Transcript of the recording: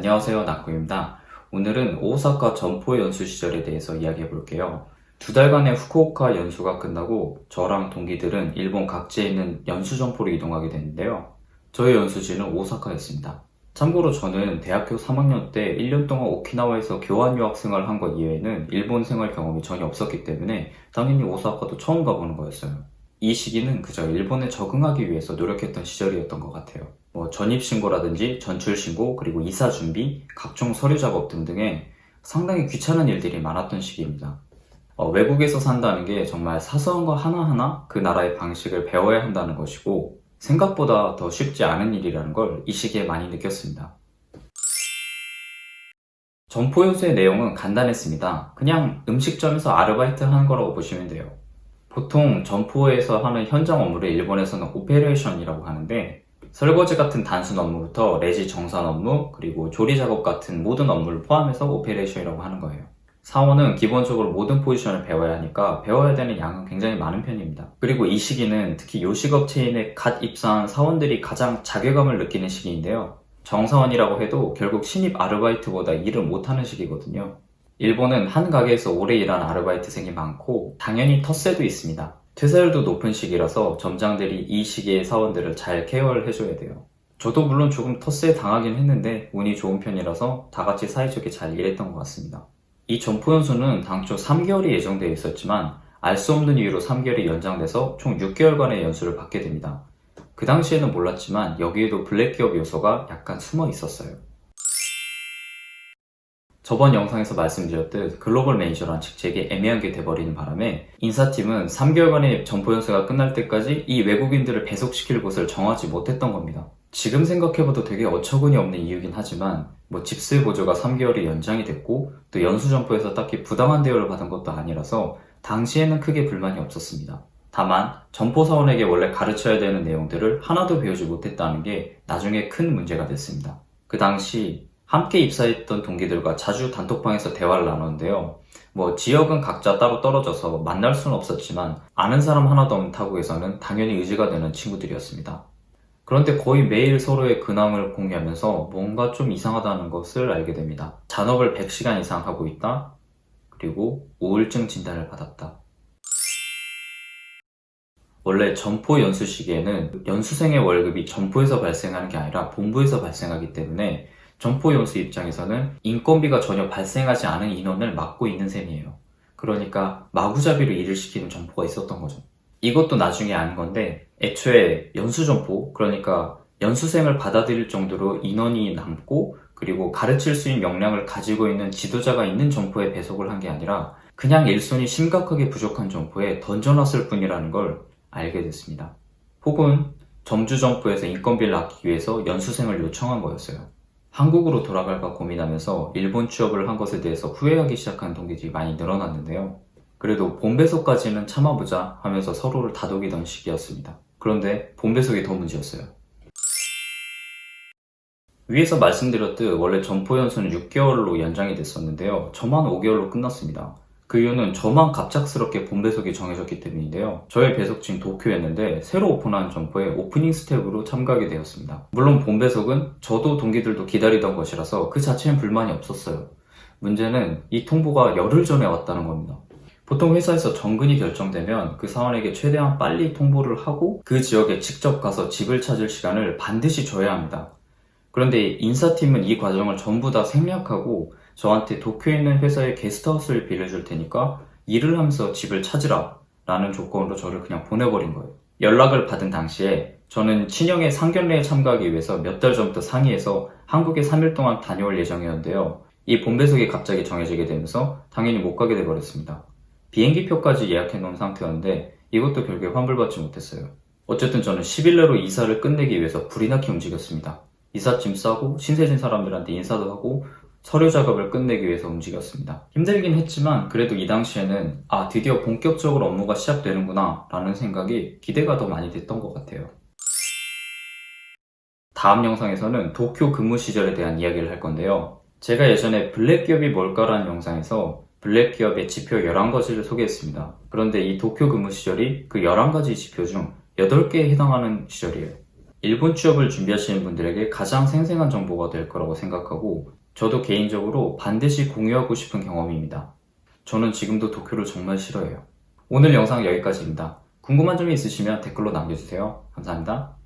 안녕하세요, 나코입니다. 오늘은 오사카 점포 연수 시절에 대해서 이야기해 볼게요. 2달간의 후쿠오카 연수가 끝나고 저랑 동기들은 일본 각지에 있는 연수 점포로 이동하게 됐는데요. 저의 연수지는 오사카였습니다. 참고로 저는 대학교 3학년 때 1년 동안 오키나와에서 교환 유학 생활을 한 것 이외에는 일본 생활 경험이 전혀 없었기 때문에 당연히 오사카도 처음 가보는 거였어요. 이 시기는 그저 일본에 적응하기 위해서 노력했던 시절이었던 것 같아요. 전입신고라든지 전출신고, 그리고 이사 준비, 각종 서류 작업 등등의 상당히 귀찮은 일들이 많았던 시기입니다. 외국에서 산다는 게 정말 사소한 거 하나하나 그 나라의 방식을 배워야 한다는 것이고, 생각보다 더 쉽지 않은 일이라는 걸 이 시기에 많이 느꼈습니다. 점포연수의 내용은 간단했습니다. 그냥 음식점에서 아르바이트 하는 거라고 보시면 돼요. 보통 점포에서 하는 현장 업무를 일본에서는 오페레이션이라고 하는데, 설거지 같은 단순 업무부터 레지 정산 업무, 그리고 조리 작업 같은 모든 업무를 포함해서 오페레이션이라고 하는 거예요. 사원은 기본적으로 모든 포지션을 배워야 하니까 배워야 되는 양은 굉장히 많은 편입니다. 그리고 이 시기는 특히 요식업 체인에 갓 입사한 사원들이 가장 자괴감을 느끼는 시기인데요. 정사원이라고 해도 결국 신입 아르바이트보다 일을 못하는 시기거든요. 일본은 한 가게에서 오래 일한 아르바이트생이 많고 당연히 텃세도 있습니다. 퇴사율도 높은 시기라서 점장들이 이 시기의 사원들을 잘 케어를 해줘야 돼요. 저도 물론 조금 텃세 당하긴 했는데 운이 좋은 편이라서 다 같이 사이좋게 잘 일했던 것 같습니다. 이 점포연수는 당초 3개월이 예정되어 있었지만 알 수 없는 이유로 3개월이 연장돼서 총 6개월간의 연수를 받게 됩니다. 그 당시에는 몰랐지만 여기에도 블랙 기업 요소가 약간 숨어 있었어요. 저번 영상에서 말씀드렸듯 글로벌 매니저란 직책이 애매한 게 돼버리는 바람에 인사팀은 3개월간의 점포연수가 끝날 때까지 이 외국인들을 배속시킬 곳을 정하지 못했던 겁니다. 지금 생각해봐도 되게 어처구니 없는 이유긴 하지만 집세 보조가 3개월이 연장이 됐고 또 연수 점포에서 딱히 부당한 대우를 받은 것도 아니라서 당시에는 크게 불만이 없었습니다. 다만 점포 사원에게 원래 가르쳐야 되는 내용들을 하나도 배우지 못했다는 게 나중에 큰 문제가 됐습니다. 그 당시 함께 입사했던 동기들과 자주 단톡방에서 대화를 나눴는데요. 지역은 각자 따로 떨어져서 만날 수는 없었지만 아는 사람 하나도 없는 타국에서는 당연히 의지가 되는 친구들이었습니다. 그런데 거의 매일 서로의 근황을 공유하면서 뭔가 좀 이상하다는 것을 알게 됩니다. 잔업을 100시간 이상 하고 있다. 그리고 우울증 진단을 받았다. 원래 점포 연수 시기에는 연수생의 월급이 점포에서 발생하는 게 아니라 본부에서 발생하기 때문에 점포 연수 입장에서는 인건비가 전혀 발생하지 않은 인원을 맡고 있는 셈이에요. 그러니까 마구잡이로 일을 시키는 점포가 있었던 거죠. 이것도 나중에 아는 건데 애초에 연수 점포, 그러니까 연수생을 받아들일 정도로 인원이 남고 그리고 가르칠 수 있는 역량을 가지고 있는 지도자가 있는 점포에 배속을 한 게 아니라 그냥 일손이 심각하게 부족한 점포에 던져놨을 뿐이라는 걸 알게 됐습니다. 혹은 점주 점포에서 인건비를 아끼기 위해서 연수생을 요청한 거였어요. 한국으로 돌아갈까 고민하면서 일본 취업을 한 것에 대해서 후회하기 시작한 동기들이 많이 늘어났는데요. 그래도 본배속까지는 참아보자 하면서 서로를 다독이던 시기였습니다. 그런데 본배속이 더 문제였어요. 위에서 말씀드렸듯 원래 점포 연수는 6개월로 연장이 됐었는데요. 저만 5개월로 끝났습니다. 그 이유는 저만 갑작스럽게 본배속이 정해졌기 때문인데요. 저의 배속지는 도쿄였는데 새로 오픈한 점포에 오프닝 스텝으로 참가하게 되었습니다. 물론 본배속은 저도 동기들도 기다리던 것이라서 그 자체는 불만이 없었어요. 문제는 이 통보가 열흘 전에 왔다는 겁니다. 보통 회사에서 정근이 결정되면 그 사원에게 최대한 빨리 통보를 하고 그 지역에 직접 가서 집을 찾을 시간을 반드시 줘야 합니다. 그런데 인사팀은 이 과정을 전부 다 생략하고 저한테 도쿄에 있는 회사의 게스트하우스를 빌려줄 테니까 일을 하면서 집을 찾으라 라는 조건으로 저를 그냥 보내버린 거예요. 연락을 받은 당시에 저는 친형의 상견례에 참가하기 위해서 몇 달 전부터 상의해서 한국에 3일 동안 다녀올 예정이었는데요. 이 본배속이 갑자기 정해지게 되면서 당연히 못 가게 돼버렸습니다. 비행기표까지 예약해 놓은 상태였는데 이것도 결국에 환불받지 못했어요. 어쨌든 저는 10일 내로 이사를 끝내기 위해서 불이 나게 움직였습니다. 이삿짐 싸고 신세진 사람들한테 인사도 하고 서류 작업을 끝내기 위해서 움직였습니다. 힘들긴 했지만 그래도 이 당시에는 드디어 본격적으로 업무가 시작되는구나 라는 생각이 기대가 더 많이 됐던 것 같아요. 다음 영상에서는 도쿄 근무 시절에 대한 이야기를 할 건데요. 제가 예전에 블랙 기업이 뭘까라는 영상에서 블랙 기업의 지표 11가지를 소개했습니다. 그런데 이 도쿄 근무 시절이 그 11가지 지표 중 8개에 해당하는 시절이에요. 일본 취업을 준비하시는 분들에게 가장 생생한 정보가 될 거라고 생각하고 저도 개인적으로 반드시 공유하고 싶은 경험입니다. 저는 지금도 도쿄를 정말 싫어해요. 오늘 영상 여기까지입니다. 궁금한 점이 있으시면 댓글로 남겨주세요. 감사합니다.